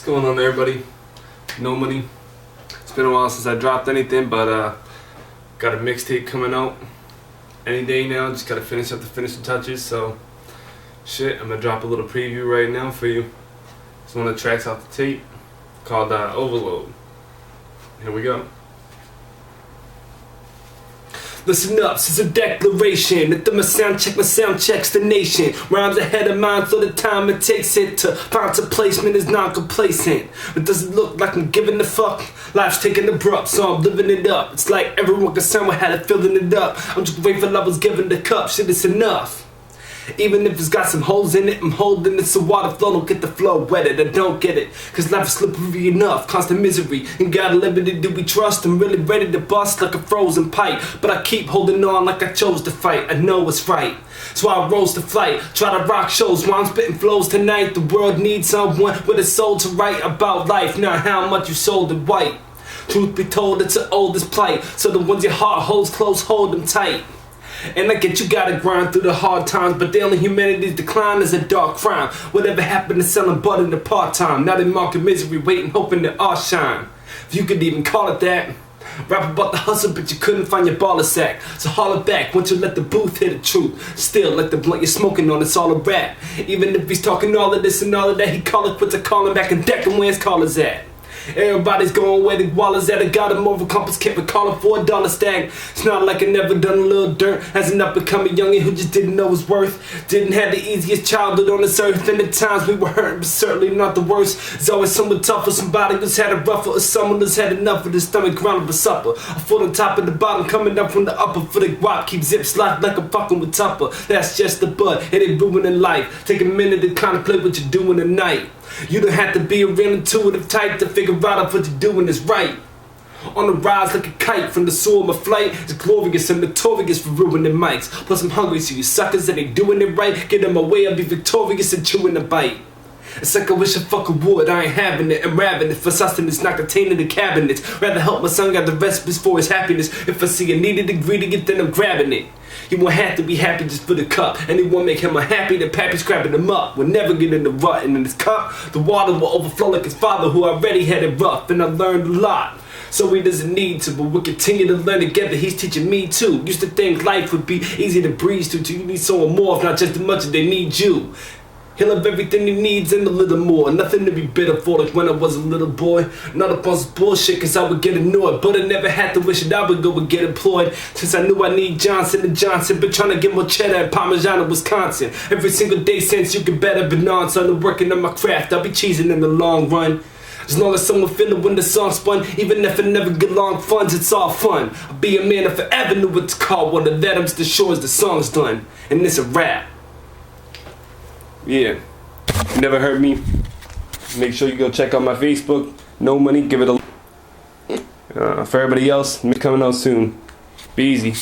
going on, everybody? No money. It's been a while since I dropped anything, but got a mixtape coming out any day now. Just gotta finish up the finishing touches. So shit, I'm gonna drop a little preview right now for you. It's one of the tracks off the tape called Overflow. Here we go. Listen up, this is a declaration. Let my sound checks the nation. Rhymes ahead of mine, so the time it takes it to find some placement is non-complacent. But does it look like I'm giving a fuck? Life's taking abrupt, so I'm living it up. It's like everyone concerned with how they're filling it up. I'm just grateful I was given the cup, shit, it's enough. Even if it's got some holes in it, I'm holding it so water flow don't get the flow wetted. I don't get it, cause life is slippery enough, constant misery. And gotta limit it, do we trust? I'm really ready to bust like a frozen pipe, but I keep holding on like I chose to fight. I know it's right, so I rose to flight. Try to rock shows while I'm spitting flows tonight. The world needs someone with a soul to write about life, not how much you sold it white. Truth be told, it's an oldest plight, so the ones your heart holds close, hold them tight. And I get you gotta grind through the hard times, but daily humanity's decline is a dark crime. Whatever happened to selling butter in the part-time? Now they marking misery, waiting, hoping that art shine. If you could even call it that. Rap about the hustle, but you couldn't find your baller sack. So holler back once you let the booth hear the truth. Still, like the blunt you're smoking on, it's all a rap. Even if he's talking all of this and all of that, he call it quits, I call him back and deck him where his callers at. Everybody's going where the wallers at. I got him over compass, can't recall it for $1 stag. It's not like I never done a little dirt. As an up and coming youngin' who just didn't know his worth. Didn't have the easiest childhood on this earth. And the times we were hurt, but certainly not the worst. There's always someone tougher, somebody who's had it rougher, or someone who's had enough of the stomach ground for supper. A foot on top of the bottom, coming up from the upper for the guap. Keep zips locked like I'm fucking with Tupper. That's just the bud, it ain't ruining life. Take a minute to contemplate what you're doing tonight. You don't have to be a real intuitive type to figure out if what you're doing is right. On the rise like a kite from the soul of my flight. It's glorious and notorious for ruining mics. Plus I'm hungry, so you suckers that ain't doing it right. Get in my way, I'll be victorious and chewing the bite. It's like I wish I fucking would, I ain't having it. I'm rapping it for sustenance, not containing the cabinets. Rather help my son got the recipes for his happiness. If I see a needed ingredient, then I'm grabbing it. He won't have to be happy just for the cup. And it won't make him unhappy, then Pappy's grabbing him up. We'll never get in the rut, and in his cup, the water will overflow like his father, who already had it rough. And I learned a lot, so he doesn't need to, but we'll continue to learn together. He's teaching me too. Used to think life would be easy to breeze through, till you need someone more, if not just as much as they need you. He'll have everything he needs and a little more. Nothing to be bitter for, like when I was a little boy. Not up on some bullshit, cause I would get annoyed. But I never had to wish that I would go and get employed. Since I knew I need Johnson & Johnson. Been trying to get more cheddar in Parmigiana, Wisconsin. Every single day since you can better be on. So I'm working on my craft, I'll be cheesing in the long run. As long as someone feel it when the song's spun. Even if I never get long funds, it's all fun. I'll be a man if I ever knew what to call one of that. I'm just as sure as the song's done. And it's a rap. Yeah, you never heard me. Make sure you go check out my Facebook. No money, give it a. For everybody else, me coming out soon. Be easy.